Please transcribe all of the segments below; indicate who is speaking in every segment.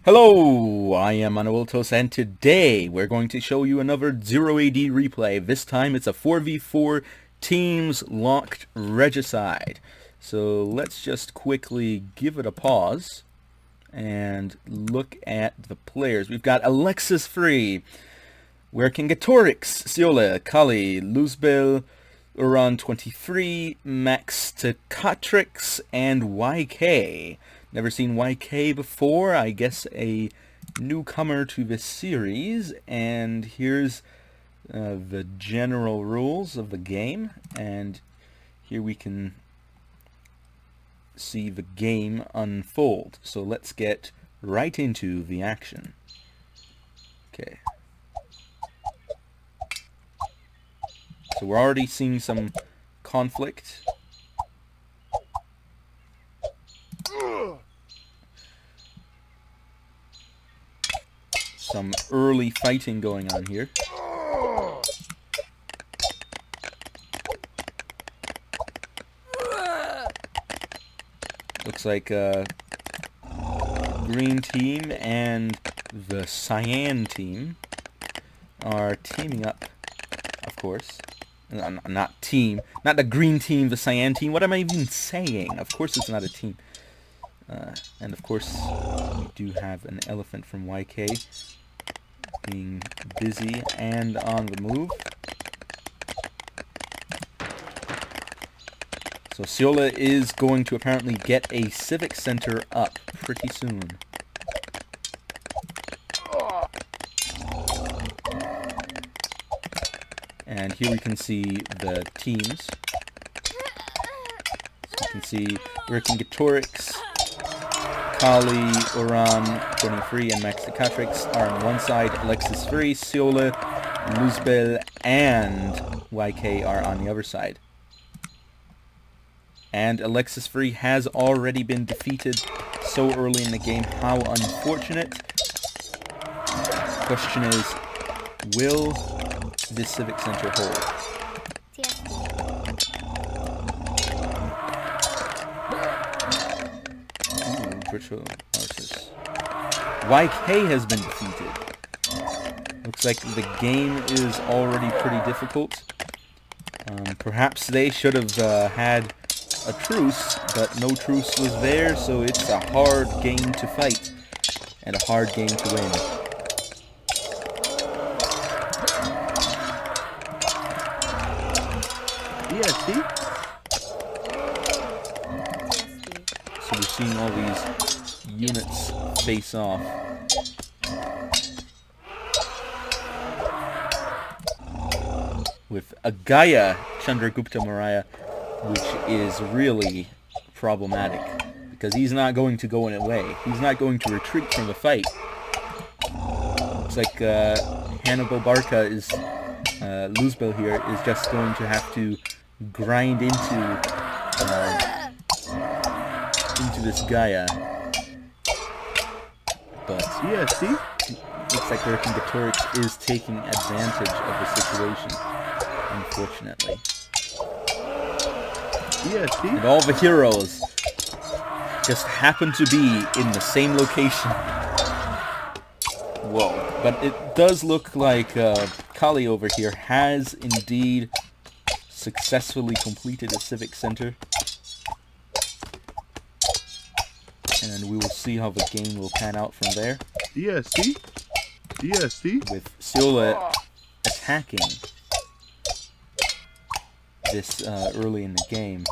Speaker 1: Hello, I am Manueltos, and today we're going to show you another 0AD replay. This time it's a 4v4 teams locked Regicide. So let's just quickly give it a pause and look at the players. We've got Alexis Free, Vercingetorix, Ciole, Kali, Luzbel, Uran 23, Max Tekatrix, and YK. Never seen YK before, I guess a newcomer to this series, and here's the general rules of the game, and here we can see the game unfold. So let's get right into the action. Okay. So we're already seeing some conflict. Some early fighting going on here. Looks like green team and the cyan team are teaming up, of course. Not the green team, the cyan team. What am I even saying? Of course it's not a team. And of course we do have an elephant from YK being busy and on the move. So Ciole is going to apparently get a civic center up pretty soon. And here we can see the teams. So you can see Vercingetorix, Kali, Uran 23, and Max Tekatrix are on one side. Alexis Free, Ciole, Luzbel, and YK are on the other side. And Alexis Free has already been defeated so early in the game. How unfortunate. Question is, will this civic center hold? Virtual artist. YK has been defeated. Looks like the game is already pretty difficult. Perhaps they should have had a truce, but no truce was there, so it's a hard game to fight and a hard game to win.
Speaker 2: ESD?
Speaker 1: So we're seeing all these units face off. With Agaya Chandragupta Maurya, which is really problematic, because he's not going to go away. He's not going to retreat from the fight. Looks like Hannibal Barca is, Luzbel here, is just going to have to grind into this Gaia. But
Speaker 2: ESD?
Speaker 1: looks like Vercingetorix is taking advantage of the situation, unfortunately.
Speaker 2: ESD?
Speaker 1: And all the heroes just happen to be in the same location. Whoa. But it does look like Kali over here has indeed successfully completed a civic center. And we will see how the game will pan out from there.
Speaker 2: ESD? ESD?
Speaker 1: With Ciole attacking this early in the game.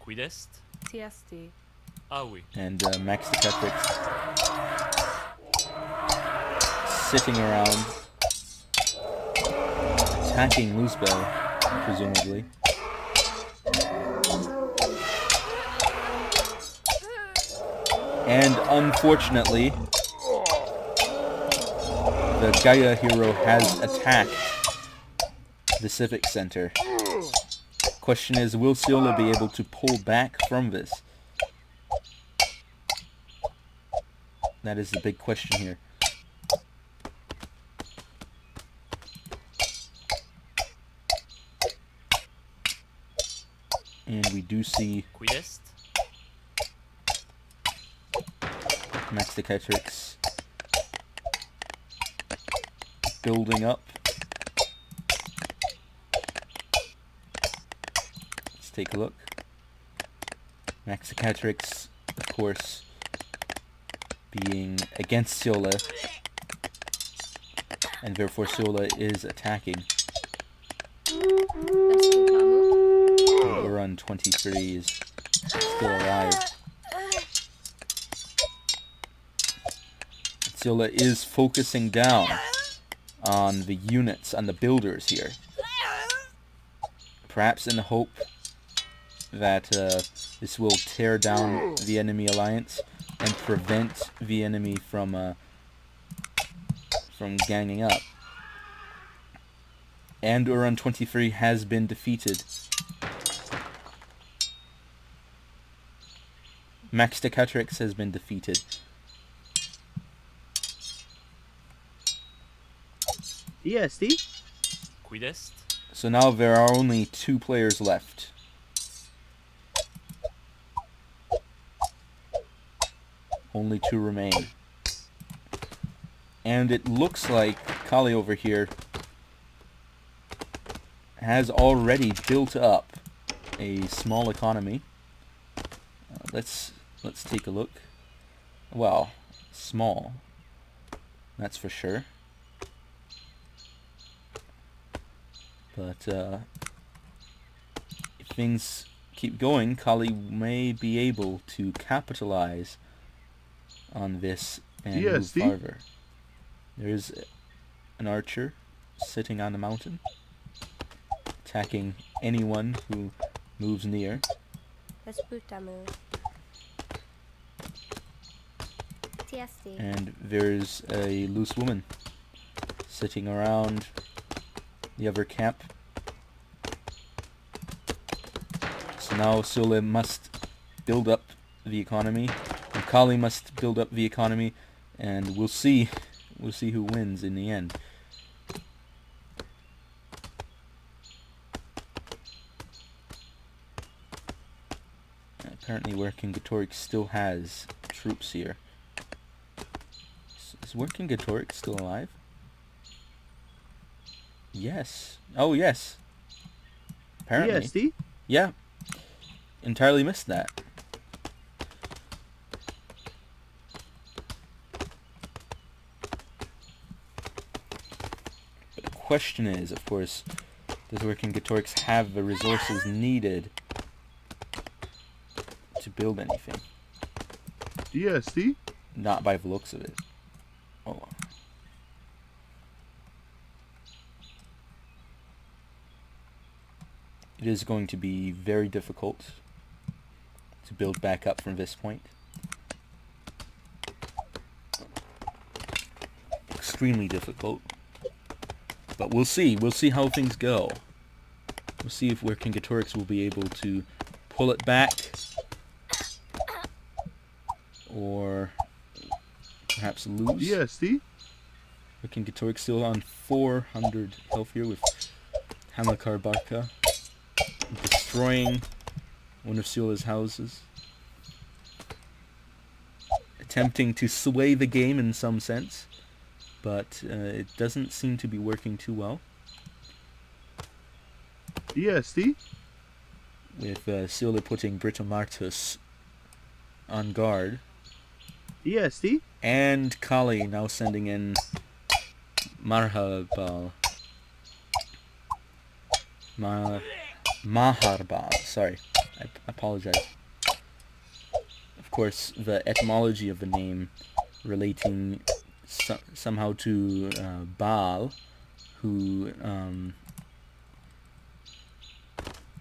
Speaker 3: Quid est?
Speaker 4: TSD.
Speaker 3: Ah oui.
Speaker 1: And Max Tekatrix sitting around attacking Luzbel, presumably. And unfortunately, the Gaia hero has attacked the civic center. Question is, will Ciole be able to pull back from this? That is the big question here. And we do see
Speaker 3: Quid est?
Speaker 1: Maxicatrix building up. Let's take a look. Maxicatrix, of course, being against Siola, and therefore Siola is attacking. Run 23 is still alive. Siola is focusing down on the units, on the builders here. Perhaps in the hope that this will tear down the enemy alliance and prevent the enemy from ganging up. And Uran 23 has been defeated. Maxicatrix has been defeated.
Speaker 2: ESD?
Speaker 3: Quid est?
Speaker 1: So now there are only 2 players left. Only 2 remain. And it looks like Kali over here has already built up a small economy. Let's take a look. Well, small, that's for sure. But if things keep going, Kali may be able to capitalize on this and move farther. There's an archer sitting on the mountain, attacking anyone who moves near. And there's a loose woman sitting around the other camp. So now Sule must build up the economy, and Kali must build up the economy, and we'll see who wins in the end. Apparently Working Gatorix still has troops here. Is Working Gatorix still alive? Yes. Oh, yes. Apparently.
Speaker 2: ESD?
Speaker 1: Yeah. Entirely missed that. But the question is, of course, does Working Gatorix have the resources needed to build anything?
Speaker 2: ESD?
Speaker 1: Not by the looks of it. Oh. It is going to be very difficult to build back up from this point. Extremely difficult. But we'll see. We'll see how things go. We'll see if Working Gatorix will be able to pull it back, or perhaps lose.
Speaker 2: ESD?
Speaker 1: Working Gatorix still on 400 health here with Hamakar Barka, destroying one of Sula's houses, attempting to sway the game in some sense, but it doesn't seem to be working too well.
Speaker 2: ESD?
Speaker 1: With Sula putting Britomartus on guard,
Speaker 2: ESD?
Speaker 1: and Kali now sending in Maharbal. Maharbal, sorry, I apologize. Of course, the etymology of the name relating somehow to Baal, who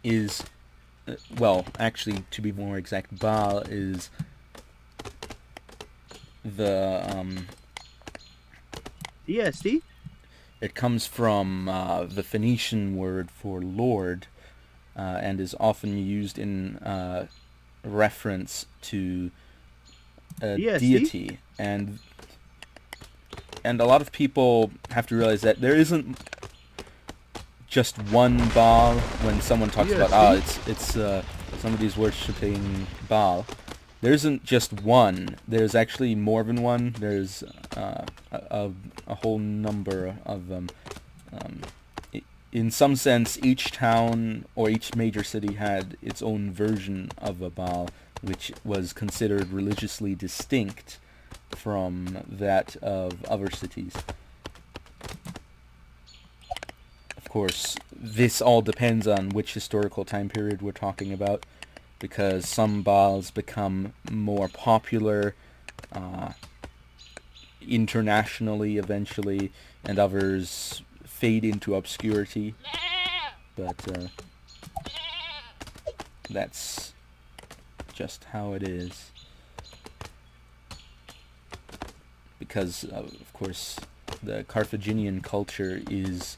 Speaker 1: is, well, actually, to be more exact, Baal is the
Speaker 2: ESD?
Speaker 1: It comes from the Phoenician word for lord, and is often used in reference to a
Speaker 2: ESD?
Speaker 1: deity. And a lot of people have to realize that there isn't just one Baal when someone talks about,
Speaker 2: ESD?
Speaker 1: it's somebody's worshipping Baal. there isn't just one. There's actually more than one. There's a whole number of them. In some sense, each town or each major city had its own version of a Baal, which was considered religiously distinct from that of other cities. Of course, this all depends on which historical time period we're talking about, because some Baals become more popular internationally eventually, and others fade into obscurity. But that's just how it is. Because, of course, the Carthaginian culture is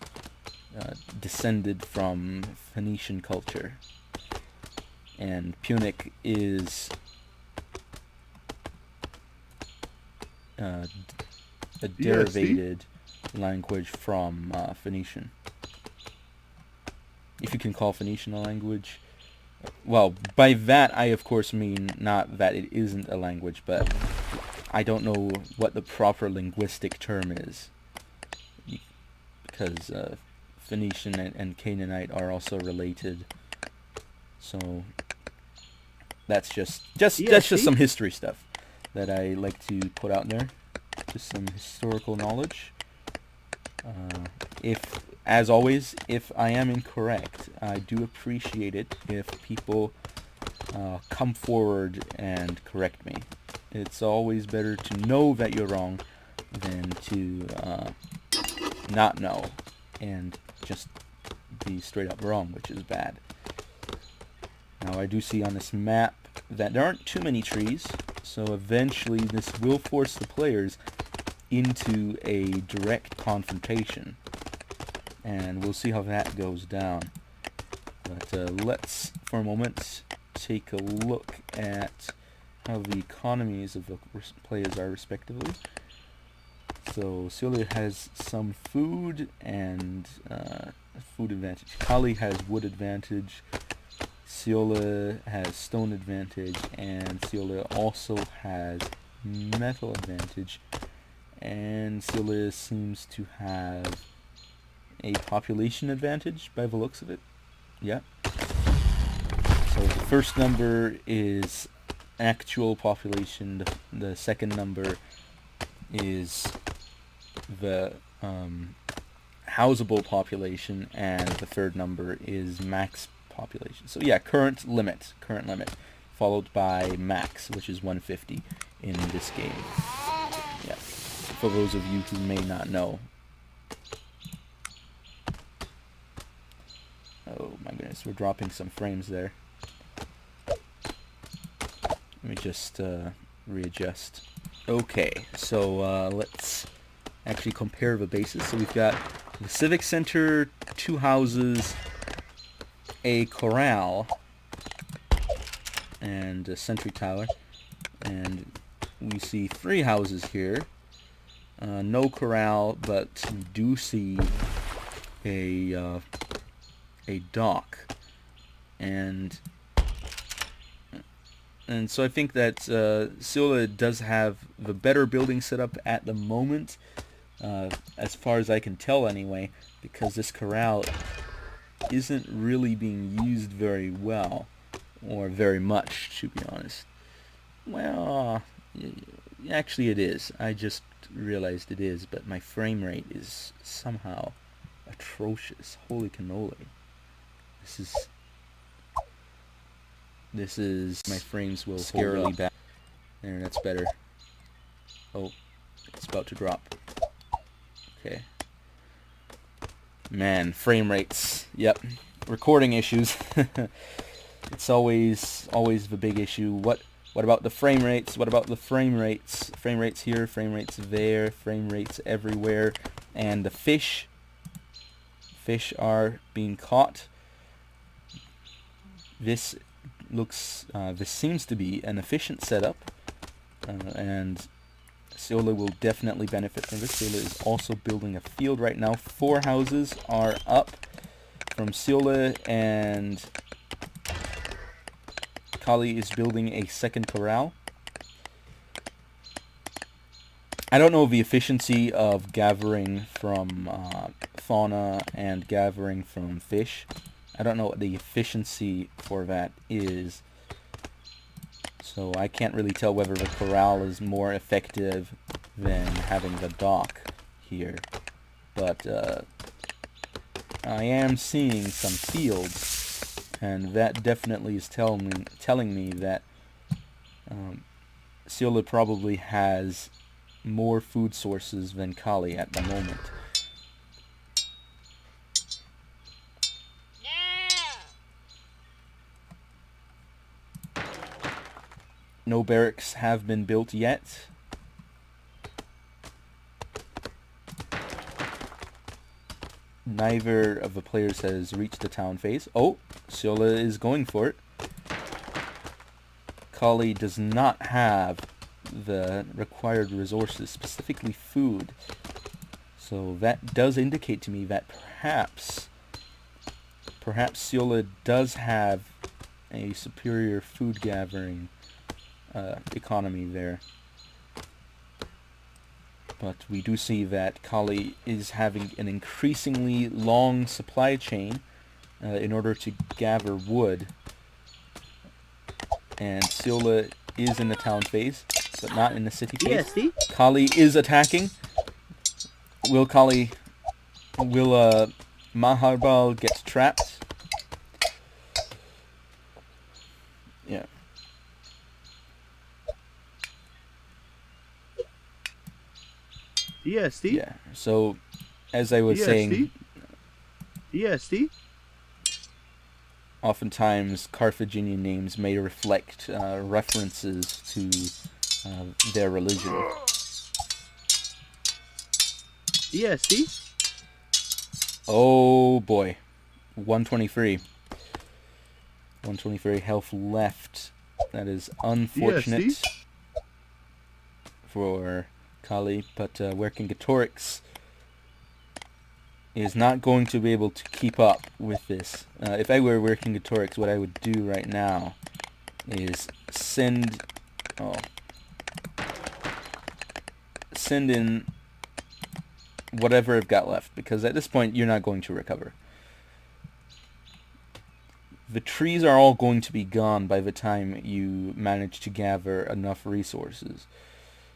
Speaker 1: descended from Phoenician culture. And Punic is a derivated language from Phoenician. If you can call Phoenician a language. Well, by that I of course mean not that it isn't a language, but I don't know what the proper linguistic term is. Because Phoenician and Canaanite are also related. So that's just some history stuff that I like to put out there. Just some historical knowledge. As always, if I am incorrect, I do appreciate it if people come forward and correct me. It's always better to know that you're wrong than to not know and just be straight up wrong, which is bad. Now I do see on this map that there aren't too many trees, so eventually this will force the players into a direct confrontation, and we'll see how that goes down. But let's for a moment take a look at how the economies of the players are respectively. So Ciole has some food and food advantage. Kali has wood advantage. Ciole has stone advantage, and Ciole also has metal advantage. And Ciole seems to have a population advantage by the looks of it. Yeah. So the first number is actual population. The second number is the housable population, and the third number is max population. So yeah, current limit, followed by max, which is 150 in this game. Yeah, for those of you who may not know. Oh my goodness, we're dropping some frames there. Let me just readjust. Okay, so let's actually compare the bases. So we've got the Civic Center, 2 houses, a corral, and a sentry tower. And we see 3 houses here. No corral, but we do see a dock. And so I think that Ciole does have the better building setup at the moment, as far as I can tell anyway, because this corral isn't really being used very well, or very much, to be honest. Well, actually it is. I just realized it is, but my frame rate is somehow atrocious. Holy cannoli. This is my frames will scarily bad. There, that's better. Oh, it's about to drop. Okay. Man, frame rates. Yep. Recording issues. It's always the big issue. What about the frame rates? What about the frame rates? Frame rates here, frame rates there, frame rates everywhere. And the fish are being caught. This seems to be an efficient setup, and Ciole will definitely benefit from this. Ciole is also building a field right now. 4 houses are up from Ciole, and Kali is building a second corral. I don't know the efficiency of gathering from fauna and gathering from fish. I don't know what the efficiency for that is. So I can't really tell whether the corral is more effective than having the dock here. But I am seeing some fields, and that definitely is telling me that Siola probably has more food sources than Kali at the moment. No barracks have been built yet. Neither of the players has reached the town phase. Oh, Siola is going for it. Kali does not have the required resources, specifically food. So that does indicate to me that perhaps Siola does have a superior food gathering economy there. But we do see that Kali is having an increasingly long supply chain in order to gather wood. And Siola is in the town phase, but not in the city phase.
Speaker 2: ESD?
Speaker 1: Kali is attacking. Will Maharbal get trapped? Yeah.
Speaker 2: ESD?
Speaker 1: Yeah. So, as I was saying,
Speaker 2: ESD?
Speaker 1: oftentimes Carthaginian names may reflect references to their religion.
Speaker 2: ESD?
Speaker 1: Oh boy. 123. 123 health left. That is unfortunate
Speaker 2: ESD?
Speaker 1: for Kali, but Vercingetorix is not going to be able to keep up with this. If I were Vercingetorix, what I would do right now is send in whatever I've got left, because at this point you're not going to recover. The trees are all going to be gone by the time you manage to gather enough resources.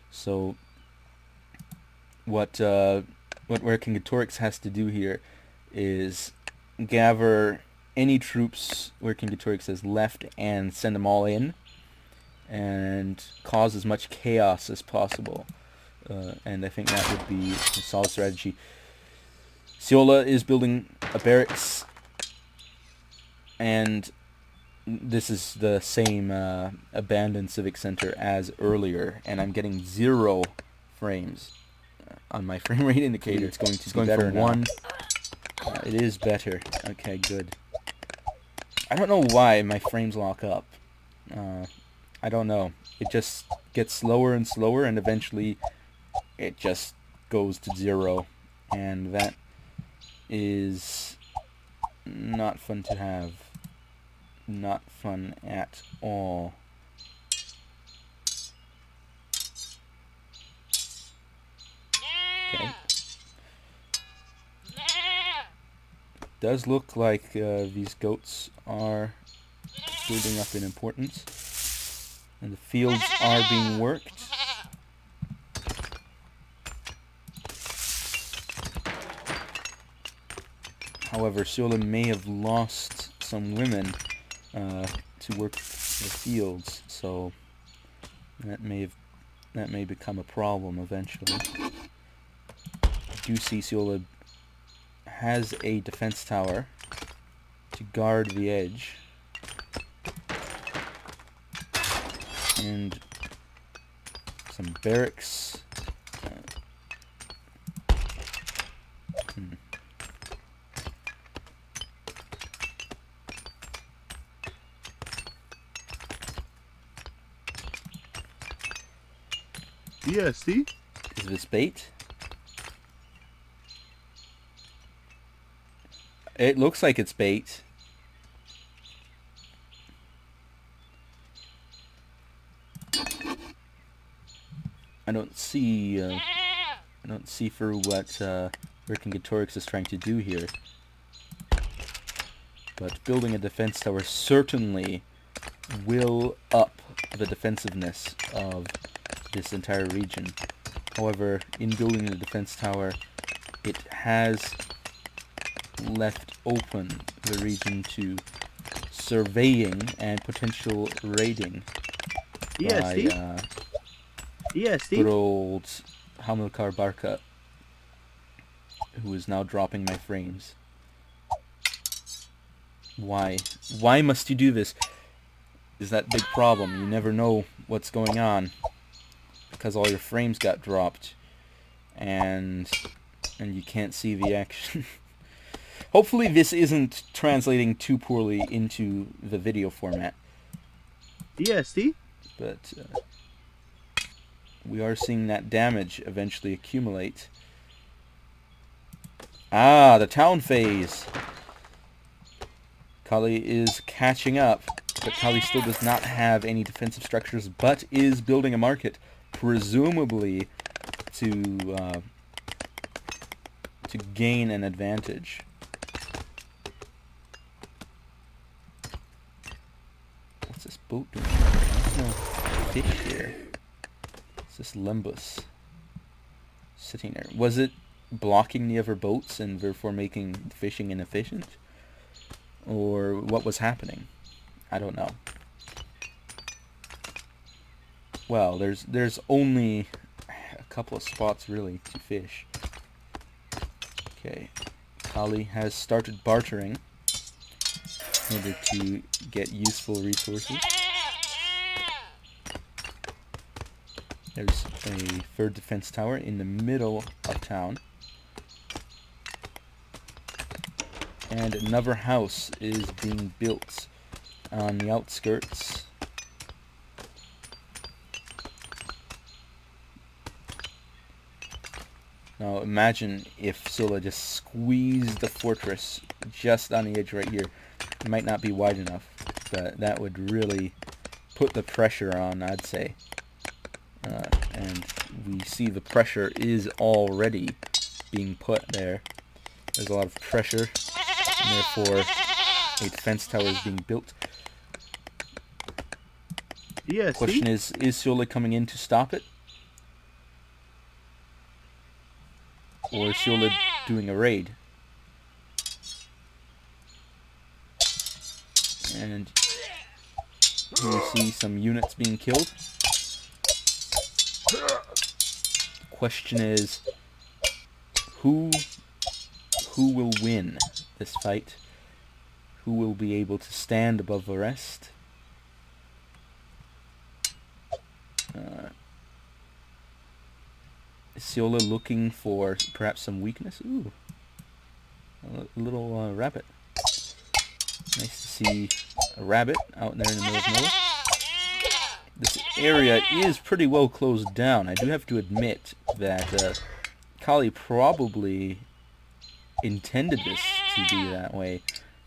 Speaker 1: So what Vercingetorix has to do here is gather any troops Vercingetorix has left and send them all in, and cause as much chaos as possible. And I think that would be a solid strategy. Siola is building a barracks, and this is the same abandoned civic center as earlier, and I'm getting 0 frames on my frame rate indicator. It's going to be better now. 1. It is better. Okay, good. I don't know why my frames lock up. I don't know. It just gets slower and slower, and eventually it just goes to 0, and that is not fun to have. Not fun at all. Okay. Does look like these goats are building up in importance, and the fields are being worked. However, Siola may have lost some women to work the fields, so that may become a problem eventually. I do see Siola has a defense tower to guard the edge, and some barracks.
Speaker 2: ESD?
Speaker 1: Is this bait? It looks like it's bait. don't see through what Vercingetorix is trying to do here. But building a defense tower certainly will up the defensiveness of this entire region. However, in building the defense tower, it has left open the region to surveying and potential raiding
Speaker 2: ESD?
Speaker 1: by good
Speaker 2: ESD?
Speaker 1: old Hamilcar Barca, who is now dropping my frames. Why? Why must you do this? Is that big problem? You never know what's going on because all your frames got dropped, and you can't see the action. Hopefully this isn't translating too poorly into the video format,
Speaker 2: ESD?
Speaker 1: but we are seeing that damage eventually accumulate. Ah, the town phase. Kali is catching up, but Kali still does not have any defensive structures, but is building a market, presumably to gain an advantage. What's this boat doing? There's no fish here. It's this Limbus sitting there. Was it blocking the other boats and therefore making fishing inefficient? Or what was happening? I don't know. Well, there's only a couple of spots really to fish. Okay, Kali has started bartering in order to get useful resources. There's a third defense tower in the middle of town. And another house is being built on the outskirts. Now imagine if Sula just squeezed the fortress just on the edge right here. It might not be wide enough, but that would really put the pressure on, I'd say. And we see the pressure is already being put there. There's a lot of pressure, and therefore a defense tower is being built.
Speaker 2: Yes.
Speaker 1: Question is Sula coming in to stop it? Or is Sula doing a raid? And here we see some units being killed. Question is, who will win this fight? Who will be able to stand above the rest? Is Siola looking for perhaps some weakness? Ooh, a little rabbit. Nice to see a rabbit out there in the middle of nowhere. This area is pretty well closed down. I do have to admit that Kali probably intended this to be that way,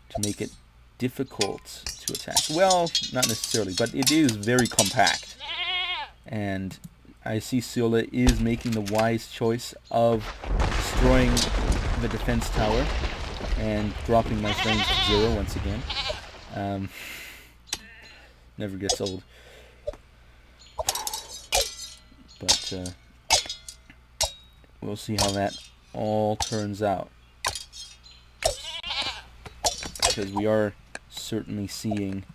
Speaker 1: to make it difficult to attack. Well, not necessarily, but it is very compact. And I see Siola is making the wise choice of destroying the defense tower and dropping my frames to 0 once again. Never gets old. But we'll see how that all turns out. Because we are certainly seeing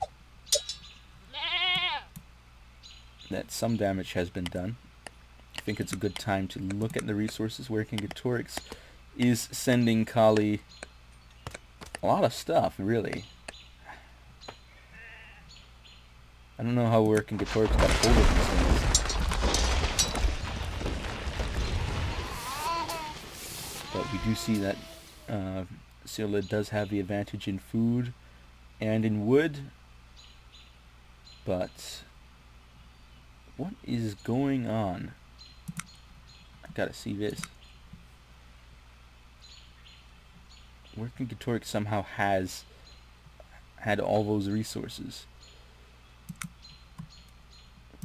Speaker 1: that some damage has been done. I think it's a good time to look at the resources. Vercingetorix is sending Kali a lot of stuff, really. I don't know how Vercingetorix got hold of these things. But we do see that Sila does have the advantage in food and in wood. But what is going on? I gotta see this. Vercingetorix somehow has had all those resources.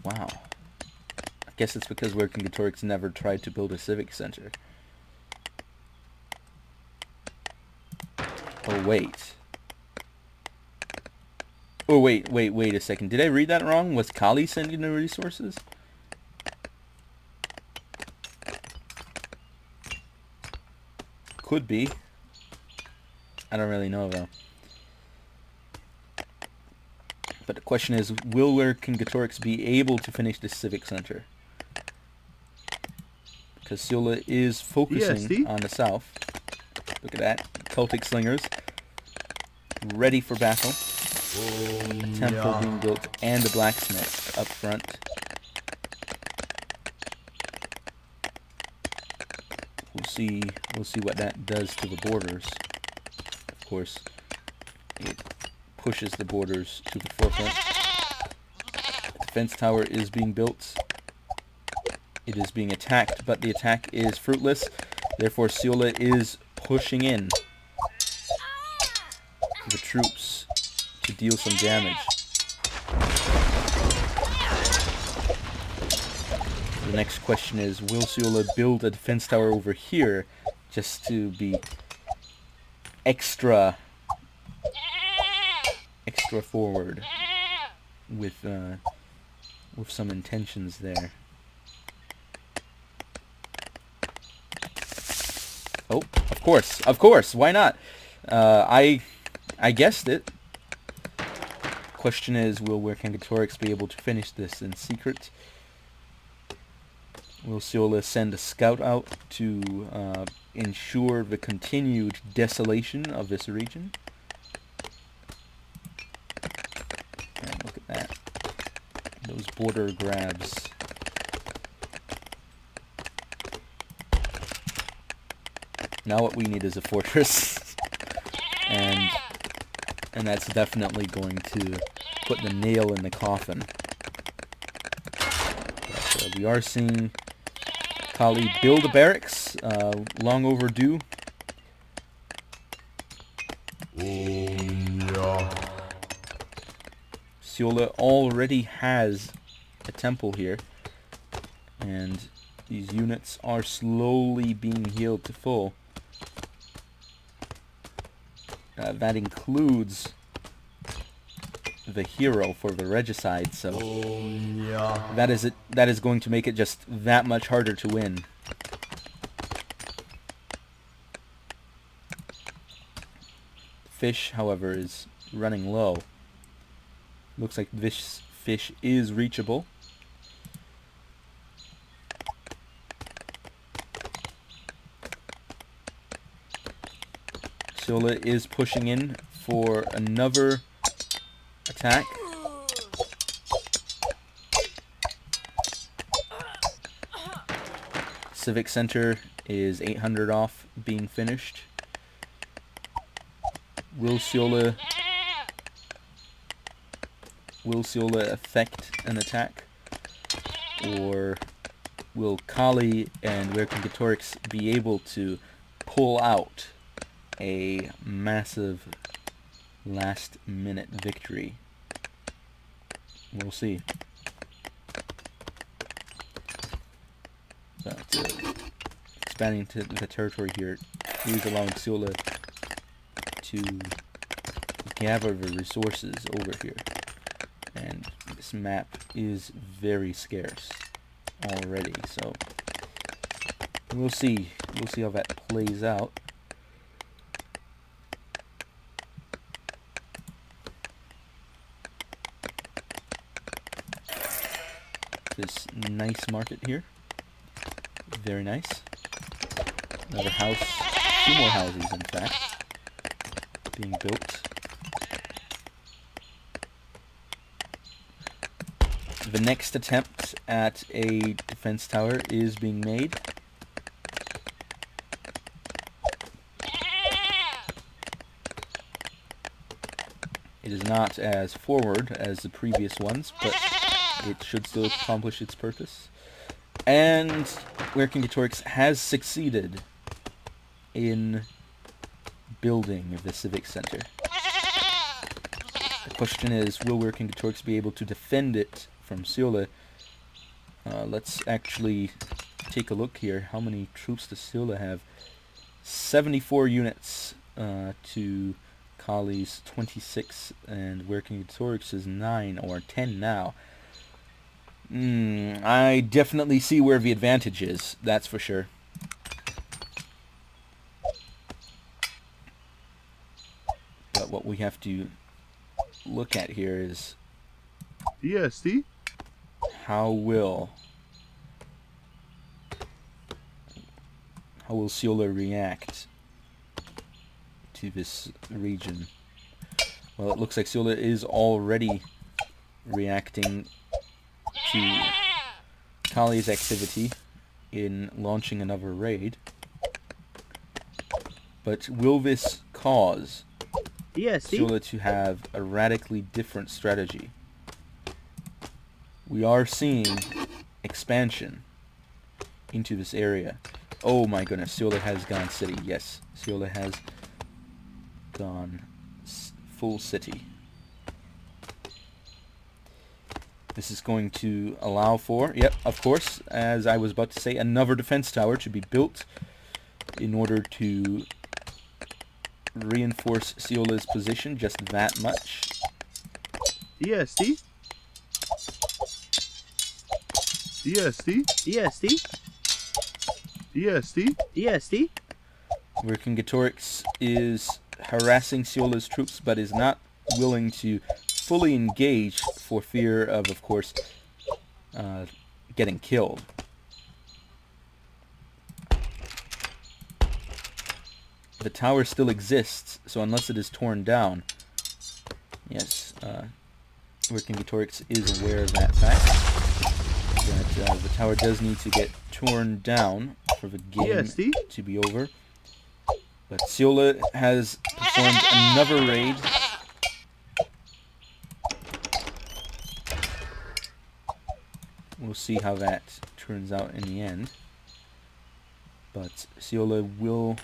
Speaker 1: Wow. Guess it's because Vercingetorix never tried to build a civic center. Oh, wait. Oh, wait a second. Did I read that wrong? Was Kali sending the resources? Could be. I don't really know, though. But the question is, will Vercingetorix be able to finish the civic center? Because Sula is focusing on the south. Look at that. Celtic slingers. Ready for battle. A temple being built and a blacksmith up front. We'll see what that does to the borders. Of course, it pushes the borders to the forefront. The defense tower is being built. It is being attacked, but the attack is fruitless. Therefore, Sula is pushing in the troops to deal some damage. The next question is, will Sula build a defense tower over here just to be extra forward with some intentions there? Oh, of course, why not? I guessed it. Question is, will Vercingetorix be able to finish this in secret? Will Sula send a scout out to ensure the continued desolation of this region? And look at that. Those border grabs. Now what we need is a fortress. and that's definitely going to put the nail in the coffin. But, we are seeing Kali build a barracks, long overdue. Sula already has a temple here, and these units are slowly being healed to full. That includes the hero for the Regicide, so that is going to make it just that much harder to win. Fish, however, is running low. Looks like this fish is reachable. Sula is pushing in for another attack. Civic Center is 800 off being finished. Will Sula effect an attack? Or will Kali and Vercingetorix be able to pull out a massive last-minute victory? We'll see. But expanding to the territory here is allowing Sula to gather the resources over here. And this map is very scarce already, so we'll see. We'll see how that plays out. This nice market here. Very nice. Another house. 2 more houses, in fact, being built. The next attempt at a defense tower is being made. It is not as forward as the previous ones, but it should still accomplish its purpose. And Vercingetorix has succeeded in building the Civic Center. The question is, will Vercingetorix be able to defend it from Sula? Let's actually take a look here. How many troops does Silla have? 74 units to Kali's 26, and Vercingetorix is 9 or 10 now. I definitely see where the advantage is, that's for sure. But what we have to look at here is
Speaker 2: EST.
Speaker 1: how will Silla react to this region? Well, it looks like Silla is already reacting to Kali's activity in launching another raid. But will this cause
Speaker 2: EST.
Speaker 1: Silla to have a radically different strategy? We are seeing expansion into this area. Oh my goodness, Silla has gone city. Yes, Silla has gone full city. This is going to allow for, yep, of course, as I was about to say, another defense tower to be built in order to reinforce Siola's position just that much.
Speaker 2: EST. EST. EST. EST. EST.
Speaker 1: Vercingetorix is harassing Siola's troops, but is not willing to fully engage for fear of course, getting killed. The tower still exists, so unless it is torn down, yes, Vercingetorix is aware of that fact. That the tower does need to get torn down for the game
Speaker 2: EST?
Speaker 1: to be over. But Siola has performed another raid. We'll see how that turns out in the end. But Siola will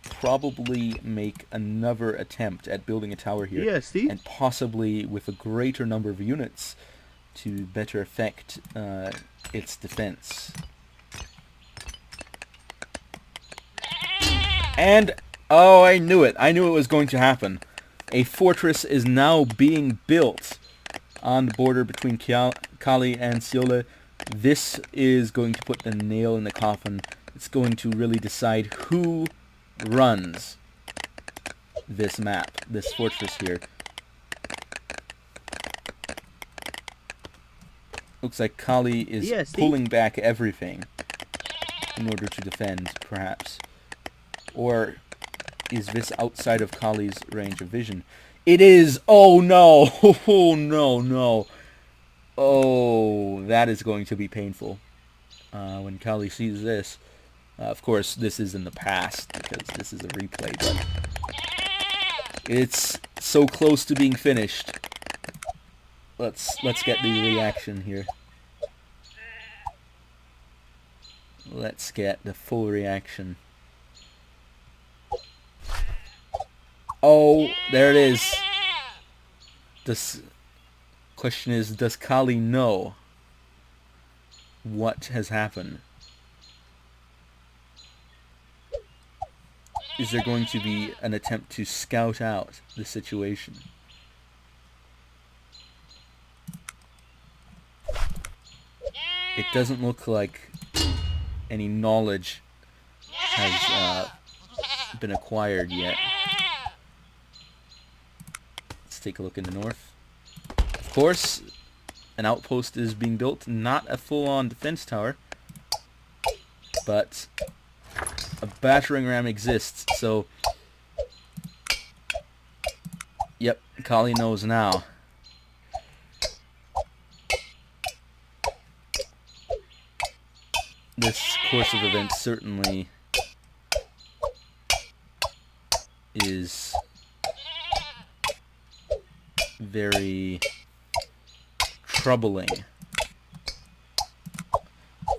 Speaker 1: probably make another attempt at building a tower here.
Speaker 2: EST?
Speaker 1: And possibly with a greater number of units to better affect its defense. And, oh, I knew it. I knew it was going to happen. A fortress is now being built on the border between Kali and Siola. This is going to put the nail in the coffin. It's going to really decide who runs this map, this fortress here. Looks like Kali is pulling back everything in order to defend, perhaps. Or is this outside of Kali's range of vision? It is! Oh no! Oh no, no. Oh, that is going to be painful when Kali sees this. Of course, this is in the past because this is a replay, but it's so close to being finished. Let's get the reaction here. Let's get the full reaction. Oh, there it is. The question is, does Kali know what has happened? Is there going to be an attempt to scout out the situation? It doesn't look like any knowledge has been acquired yet. Let's take a look in the north. Of course, an outpost is being built, not a full-on defense tower, but a battering ram exists, so yep, Kali knows now. This course of events certainly is very troubling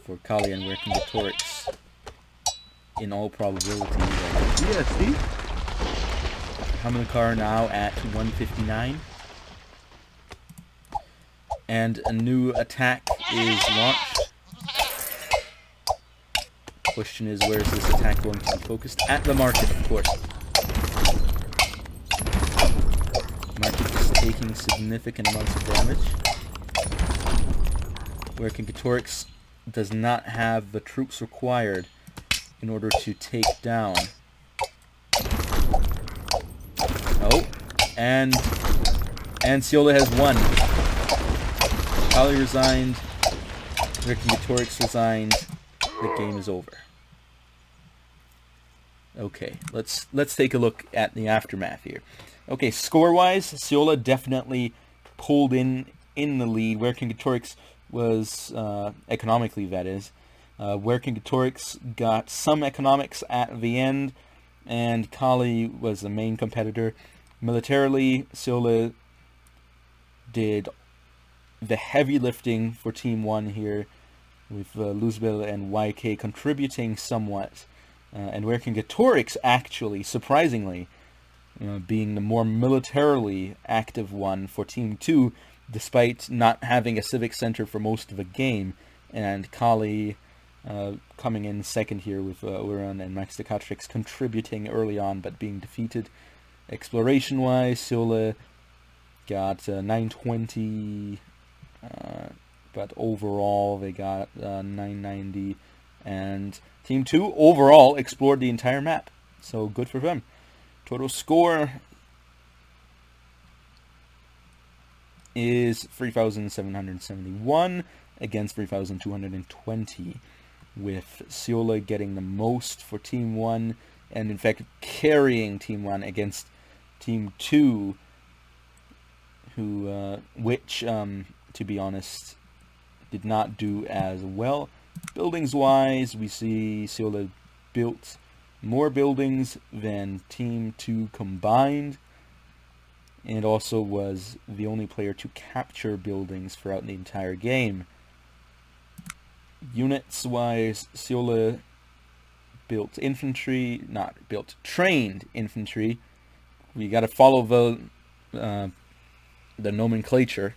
Speaker 1: for Kali and Vercingetorix in all probability.
Speaker 2: EST?
Speaker 1: Hamilcar now at 159. And a new attack is launched. Question is, where is this attack going to be focused? At the market, of course. Market is taking significant amounts of damage. Vercingetorix does not have the troops required in order to take down. Oh, and Ciola has won. Kali resigned. Vercingetorix resigned. The game is over. Okay, let's take a look at the aftermath here. Okay, score-wise, Ciola definitely pulled in the lead. Vercingetorix was economically, that is. Vercingetorix got some economics at the end, and Kali was the main competitor. Militarily, Ciola did the heavy lifting for Team 1 here, with Luzbel and YK contributing somewhat. And Vercingetorix actually, surprisingly, being the more militarily active one for Team 2, despite not having a civic center for most of the game, and Kali coming in second here with Uran and Max Dekatrix contributing early on but being defeated. Exploration-wise, Ciola got 920, but overall they got 990, and Team 2 overall explored the entire map, so good for them. Total score is 3,771 against 3,220, with Ciola getting the most for Team 1, and in fact carrying Team 1 against Team 2, which, to be honest, did not do as well. Buildings-wise, we see Ciola built more buildings than Team 2 combined, and also was the only player to capture buildings throughout the entire game. Units-wise, Ciola trained infantry. We got to follow the nomenclature.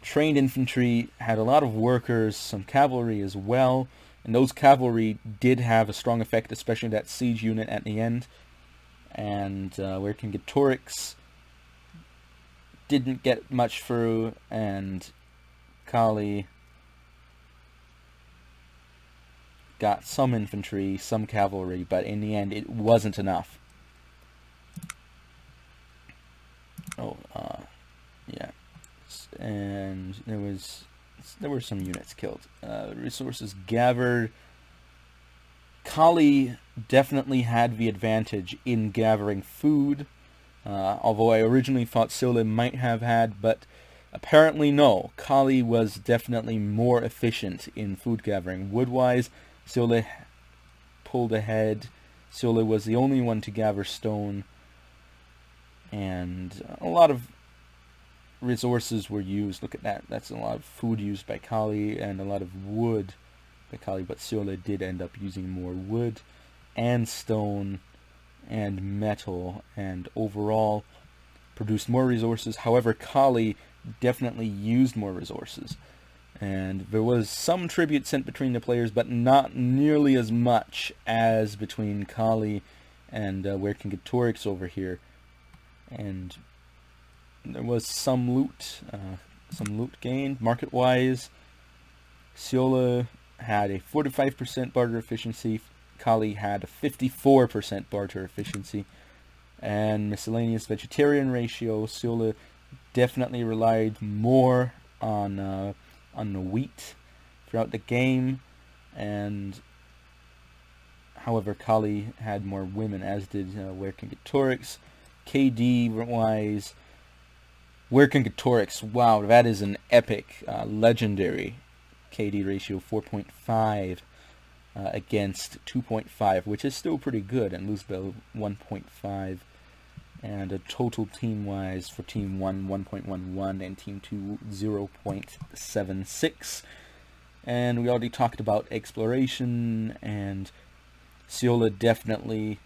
Speaker 1: Trained infantry had a lot of workers, some cavalry as well, and those cavalry did have a strong effect, especially that siege unit at the end. And Vercingetorix didn't get much through, and Kali got some infantry, some cavalry, but in the end it wasn't enough. Yeah. And there were some units killed. Resources gathered. Kali definitely had the advantage in gathering food, although I originally thought Ciola might have had, but apparently no. Kali was definitely more efficient in food gathering. Wood-wise, Ciola pulled ahead. Ciola was the only one to gather stone, and a lot of resources were used. Look at that. That's a lot of food used by Kali and a lot of wood by Kali, but Ciola did end up using more wood and stone and metal, and overall produced more resources. However, Kali definitely used more resources, and there was some tribute sent between the players, but not nearly as much as between Kali and Vercingetorix over here. And there was some loot gained. Market-wise, Ciola had a 45% barter efficiency. Kali had a 54% barter efficiency. And miscellaneous vegetarian ratio, Ciola definitely relied more on the wheat throughout the game. And however, Kali had more women, as did Vercingetorix. KD-wise, Vercingetorix, wow, that is an epic, legendary KD ratio, 4.5 against 2.5, which is still pretty good, and Luzbel 1.5, and a total team-wise for Team 1, 1.11, and Team 2, 0.76. And we already talked about exploration, and Ciola definitely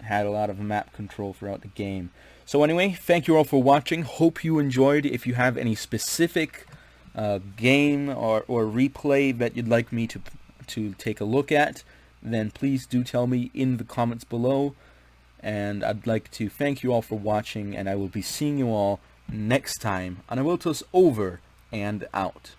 Speaker 1: had a lot of map control throughout the game. So anyway, thank you all for watching. Hope you enjoyed. If you have any specific game or replay that you'd like me to take a look at, then please do tell me in the comments below. And I'd like to thank you all for watching, and I will be seeing you all next time on Awiltos over and out.